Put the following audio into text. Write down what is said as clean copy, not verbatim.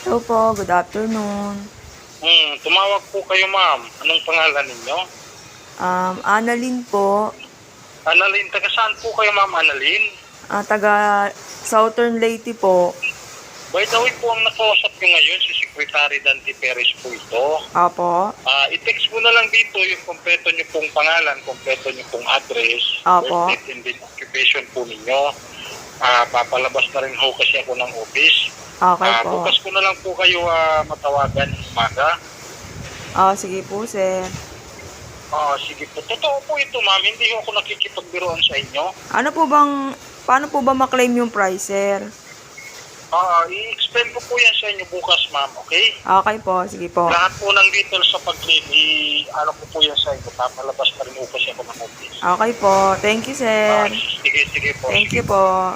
Hello po, good afternoon. Tumawag po kayo, ma'am. Anong pangalan ninyo? Annalyn po, Annalyn, taga saan po kayo, ma'am Annalyn? taga Southern Leyte po. By the way po, ang nakausap nyo ngayon, si Secretary Dante Perez po ito. Opo, I-text mo na lang dito yung kompleto nyo pong pangalan, kompleto nyo pong address, Opo. birth date and then occupation po ninyo. Papalabas na rin ho kasi ako ng office. okay po. Bukas ko na lang po kayo matawagan ng umaga. Sige po, sir. Sige po. Totoo po ito, ma'am. Hindi ako nakikipagbiroan sa inyo. Paano po ba maklaim yung price, sir? I-explain ko po yan sa inyo bukas, ma'am. Okay? Okay po, sige po. Lahat po ng details sa pag-claim, ano ko po yan sa inyo. Papalabas na rin po kasi ako ng office. Okay po, thank you, sir. Sige po. Thank you po.